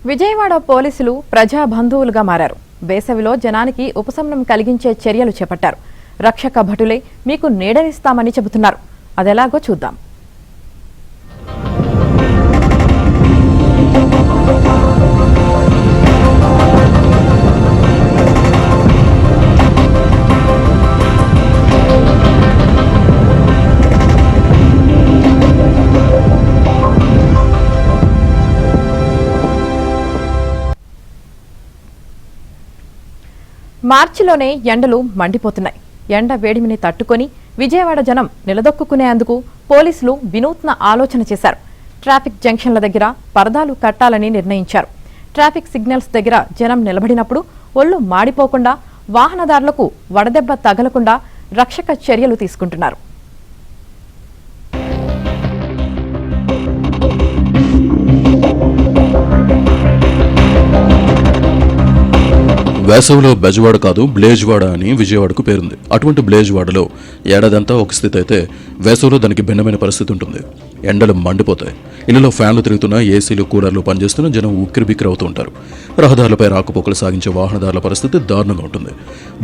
విజయవాడ పోలీసులు ప్రజా బంధువులుగా మారారు. వేసవిలో జనానికి ఉపశమనం కలిగించే చర్యలు చేపట్టారు. రక్షక భటులే మీకు నీడనిస్తామని చెబుతున్నారు. అదెలాగో చూద్దాం. మార్చిలోనే ఎండలు మండిపోతున్నాయి. ఎండ వేడిమిని తట్టుకొని విజయవాడ జనం నిలదొక్కునేందుకు పోలీసులు వినూత్న ఆలోచన చేశారు. ట్రాఫిక్ జంక్షన్ల దగ్గర పరదాలు కట్టాలని నిర్ణయించారు. ట్రాఫిక్ సిగ్నల్స్ దగ్గర జనం నిలబడినప్పుడు ఒళ్ళు మాడిపోకుండా, వాహనదారులకు వడదెబ్బ తగలకుండా రక్షక చర్యలు తీసుకుంటున్నారు. వేసవిలో బెజవాడ కాదు బ్లేజ్వాడ అని విజయవాడకు పేరుంది. అటువంటి బ్లేజ్వాడలో ఏడాదంతా ఒక స్థితి అయితే వేసవిలో దానికి భిన్నమైన పరిస్థితి ఉంటుంది. ఎండలు మండిపోతాయి. ఇళ్లలో ఫ్యాన్లు తిరుగుతున్నా, ఏసీలు, కూలర్లు పనిచేస్తున్న జనం ఉక్కిరిబిక్కిరి అవుతూ ఉంటారు. రహదారులపై రాకపోకలు సాగించే వాహనదారుల పరిస్థితి దారుణంగా ఉంటుంది.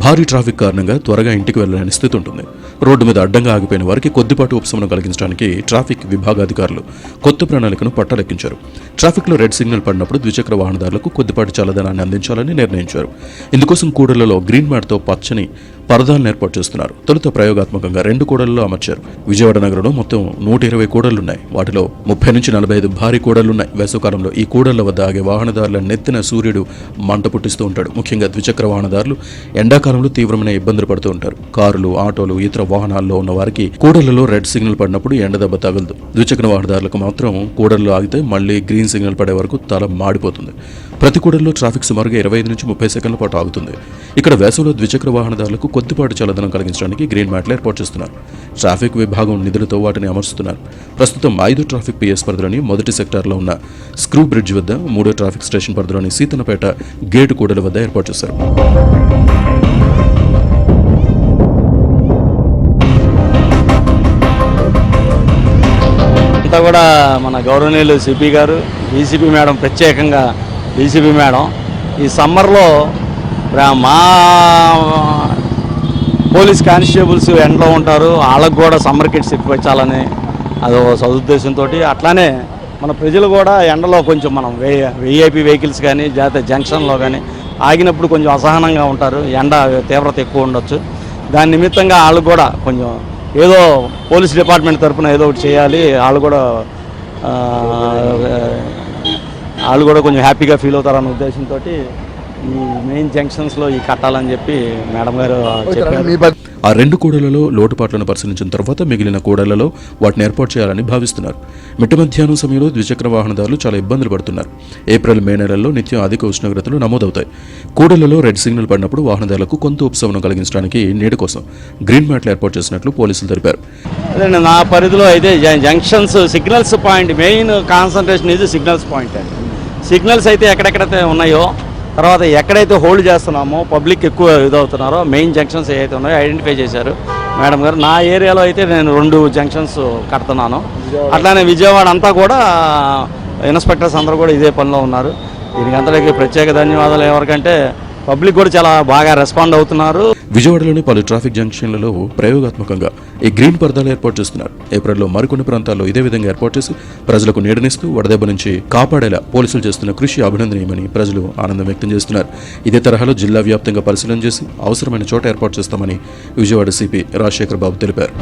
భారీ ట్రాఫిక్ కారణంగా త్వరగా ఇంటికి వెళ్లలేని స్థితి ఉంటుంది. రోడ్డు మీద అడ్డంగా ఆగిపోయిన వారికి కొద్దిపాటు ఉపశమనం కలిగించడానికి ట్రాఫిక్ విభాగాధికారులు కొత్త ప్రణాళికను పట్టాలెక్కించారు. ట్రాఫిక్లో రెడ్ సిగ్నల్ పడినప్పుడు ద్విచక్ర వాహనదారులకు కొద్దిపాటి చల్లదనాన్ని అందించాలని నిర్ణయించారు. ఇందుకోసం కూడళ్లలో గ్రీన్ మ్యాట్తో పచ్చని పరదాలను ఏర్పాటు చేస్తున్నారు. తొలుత ప్రయోగాత్మకంగా 2 కూడళ్లలో అమర్చారు. విజయవాడ నగరంలో మొత్తం 120 కూడళ్లున్నాయి. వాటిలో 30 నుంచి 45 భారీ కూడళ్లున్నాయి. వేసవకాలంలో ఈ కూడళ్ల వద్ద ఆగే వాహనదారుల నెత్తిన సూర్యుడు మంట పుట్టిస్తూ ఉంటాడు. ముఖ్యంగా ద్విచక్ర వాహనదారులు ఎండాకాలంలో తీవ్రమైన ఇబ్బందులు పడుతూ ఉంటారు. కారులు, ఆటోలు, ఇతర వాహనాల్లో ఉన్న వారికి కూడళ్లలో రెడ్ సిగ్నల్ పడినప్పుడు ఎండ దెబ్బ తగలదు. ద్విచక్ర వాహనదారులకు మాత్రం కూడళ్లు ఆగితే మళ్లీ గ్రీన్ సిగ్నల్ పడే వరకు తల మాడిపోతుంది. ప్రతి కూడల్లో ట్రాఫిక్ సుమారుగా 25 నుంచి 30 సెకండ్ల పాటు ఆగుతుంది. ఇక్కడ వేసవిలో ద్విచక్ర వాహనదారులకు కొద్దిపాటి చల్లదనం కలిగించడానికి గ్రీన్ మ్యాట్లు ఏర్పాటు చేస్తున్నారు. ట్రాఫిక్ విభాగం నిధులతో వాటిని అమర్చుతున్నారు. ప్రస్తుతం 5 ట్రాఫిక్ పిఎస్ పరిధిలోని మొదటి సెక్టార్లో ఉన్న స్క్రూ బ్రిడ్జ్ వద్ద, 3వ ట్రాఫిక్ స్టేషన్ పరిధిలోని సీతనపేట గేటు కూడల వద్ద ఏర్పాటు చేశారు. అంతా కూడా మన గౌరవనీయులు సిపి గారు, డీసీపీ మేడం, ప్రత్యేకంగా డీసీపీ మేడం ఈ సమ్మర్లో మా పోలీస్ కానిస్టేబుల్స్ ఎండలో ఉంటారు, వాళ్ళకు కూడా సమ్మర్ కిట్స్ ఇప్పించాలని అదో సదుద్దేశంతో, అట్లానే మన ప్రజలు కూడా ఎండలో కొంచెం మనం విఐపి వెహికల్స్ కానీ జాతీయ జంక్షన్లో కానీ ఆగినప్పుడు కొంచెం అసహనంగా ఉంటారు. ఎండ తీవ్రత ఎక్కువ ఉండొచ్చు. దాని నిమిత్తంగా వాళ్ళు కూడా కొంచెం ఏదో పోలీస్ డిపార్ట్మెంట్ తరఫున ఏదో ఒకటి చేయాలి, వాళ్ళు కూడా కొంచెం హ్యాపీగా ఫీల్ అవుతారన్న ఉద్దేశంతో ఈ మెయిన్ జంక్షన్స్లో ఈ కట్టాలని చెప్పి మేడం గారు చెప్పారు. ఆ 2 కూడళ్లలో లోటుపాట్లను పరిశీలించిన తర్వాత మిగిలిన కూడళ్లలో వాటిని ఏర్పాటు చేయాలని భావిస్తున్నారు. మిట్ట మధ్యాహ్నం సమయంలో ద్విచక్ర వాహనదారులు చాలా ఇబ్బందులు పడుతున్నారు. ఏప్రిల్, మే నెలల్లో నిత్యం అధిక ఉష్ణోగ్రతలు నమోదవుతాయి. కూడళ్లలో రెడ్ సిగ్నల్ పడినప్పుడు వాహనదారులకు కొంత ఉపశమనం కలిగించడానికి నీడ కోసం గ్రీన్ మ్యాట్లు ఏర్పాటు చేసినట్లు పోలీసులు తెలిపారు. అదే నా పరిధిలో అయితే junctions signals point, main concentration ఇది సిగ్నల్స్ పాయింట్. సిగ్నల్స్ అయితే ఎక్కడెక్కడైతే ఉన్నాయో, తర్వాత ఎక్కడైతే హోల్డ్ చేస్తున్నామో, పబ్లిక్ ఎక్కువ ఇదవుతున్నారో మెయిన్ జంక్షన్స్ ఏవైతే ఉన్నాయో ఐడెంటిఫై చేశారు మేడం గారు. నా ఏరియాలో అయితే నేను 2 జంక్షన్స్ కడుతున్నాను. అట్లానే విజయవాడ అంతా కూడా ఇన్స్పెక్టర్స్ అందరూ కూడా ఇదే పనిలో ఉన్నారు. దీనికి అంతలోకి ప్రత్యేక ధన్యవాదాలు. ఎవరికంటే పబ్లిక్ కూడా చాలా బాగా రెస్పాండ్ అవుతున్నారు. విజయవాడలోని పలు ట్రాఫిక్ జంక్షన్లలో ప్రయోగాత్మకంగా ఈ గ్రీన్ పరదాలు ఏర్పాటు చేస్తున్నారు. ఏప్రిల్లో మరికొన్ని ప్రాంతాల్లో ఇదే విధంగా ఏర్పాటు చేసి ప్రజలకు నీడనిస్తూ వడదెబ్బ నుంచి కాపాడేలా పోలీసులు చేస్తున్న కృషి అభినందనీయమని ప్రజలు ఆనందం వ్యక్తం చేస్తున్నారు. ఇదే తరహాలో జిల్లా వ్యాప్తంగా పరిశీలన చేసి అవసరమైన చోట ఏర్పాటు చేస్తామని విజయవాడ సిపి రాజశేఖర్ బాబు తెలిపారు.